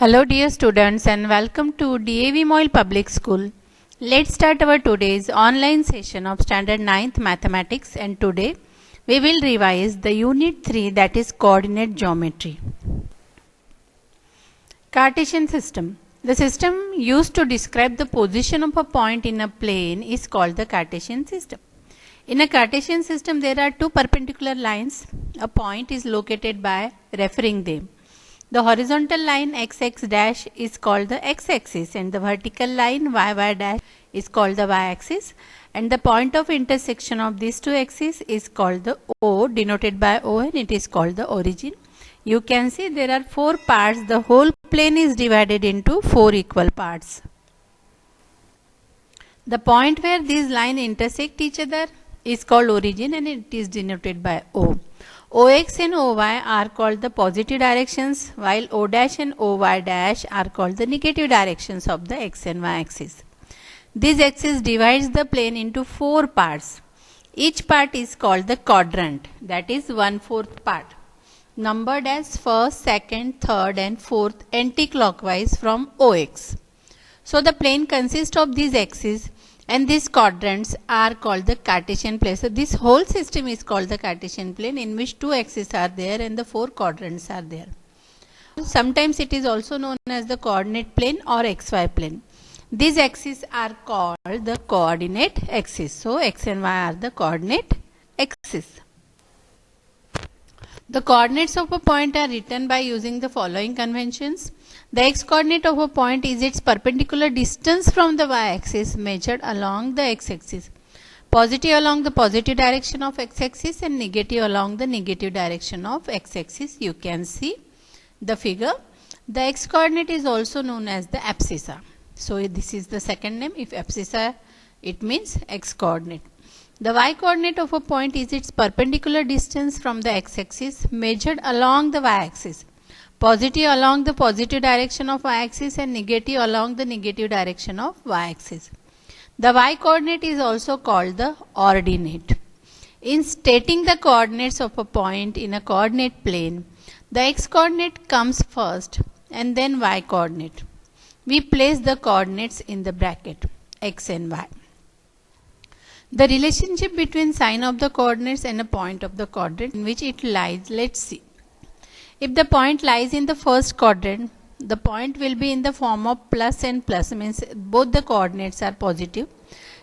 Hello dear students and welcome to DAV Moyle Public School. Let's start our today's online session of Standard 9th Mathematics, and today we will revise the Unit 3, that is Coordinate Geometry. Cartesian system. The system used to describe the position of a point in a plane is called the Cartesian system. In a Cartesian system there are two perpendicular lines. A point is located by referring them. The horizontal line xx dash is called the x-axis and the vertical line yy dash is called the y-axis, and the point of intersection of these two axes is called the O, denoted by O, and it is called the origin. You can see there are four parts. The whole plane is divided into four equal parts. The point where these lines intersect each other is called origin and it is denoted by O. OX and OY are called the positive directions, while O dash and OY dash are called the negative directions of the x and y axis. This axis divides the plane into four parts. Each part is called the quadrant, that is 1/4 part, numbered as first, second, third and fourth anti-clockwise from OX. So the plane consists of these axes, and these quadrants are called the Cartesian plane. So this whole system is called the Cartesian plane, in which two axes are there and the four quadrants are there. Sometimes it is also known as the coordinate plane or xy plane. These axes are called the coordinate axis. So x and y are the coordinate axis. The coordinates of a point are written by using the following conventions. The x-coordinate of a point is its perpendicular distance from the y-axis measured along the x-axis. Positive along the positive direction of x-axis and negative along the negative direction of x-axis. You can see the figure. The x-coordinate is also known as the abscissa. So this is the second name. If abscissa, it means x-coordinate. The y-coordinate of a point is its perpendicular distance from the x-axis measured along the y-axis. Positive along the positive direction of y-axis and negative along the negative direction of y-axis. The y-coordinate is also called the ordinate. In stating the coordinates of a point in a coordinate plane, the x-coordinate comes first and then y-coordinate. We place the coordinates in the bracket x and y. The relationship between sign of the coordinates and a point of the quadrant in which it lies, let's see. If the point lies in the first quadrant, the point will be in the form of plus and plus, means both the coordinates are positive,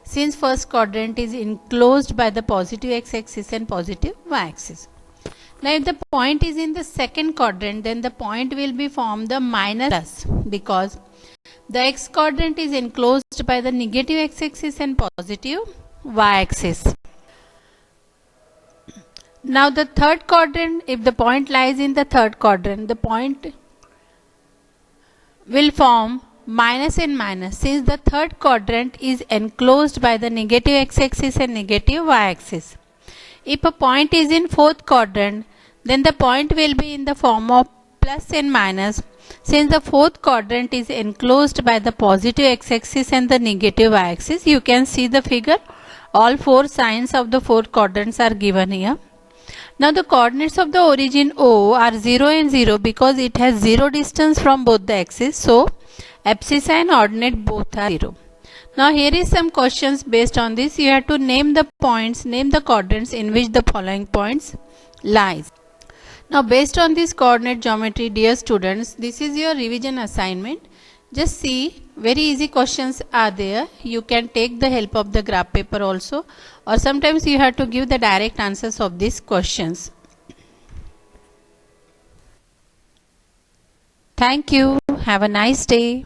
since first quadrant is enclosed by the positive x-axis and positive y-axis. Now if the point is in the second quadrant, then the point will be formed the minus plus, because the x-quadrant is enclosed by the negative x-axis and positive y-axis. Now the third quadrant, if the point lies in the third quadrant, the point will form minus and minus, since the third quadrant is enclosed by the negative x-axis and negative y-axis. If a point is in fourth quadrant, then the point will be in the form of plus and minus, since the fourth quadrant is enclosed by the positive x-axis and the negative y-axis. You can see the figure. All four signs of the four quadrants are given here. Now the coordinates of the origin O are 0 and 0 because it has 0 distance from both the axes. So abscissa and ordinate both are 0. Now here is some questions based on this. You have to name the points, name the quadrants in which the following points lies. Now based on this coordinate geometry, dear students, this is your revision assignment. Just see, very easy questions are there. You can take the help of the graph paper also, or sometimes you have to give the direct answers of these questions. Thank you. Have a nice day.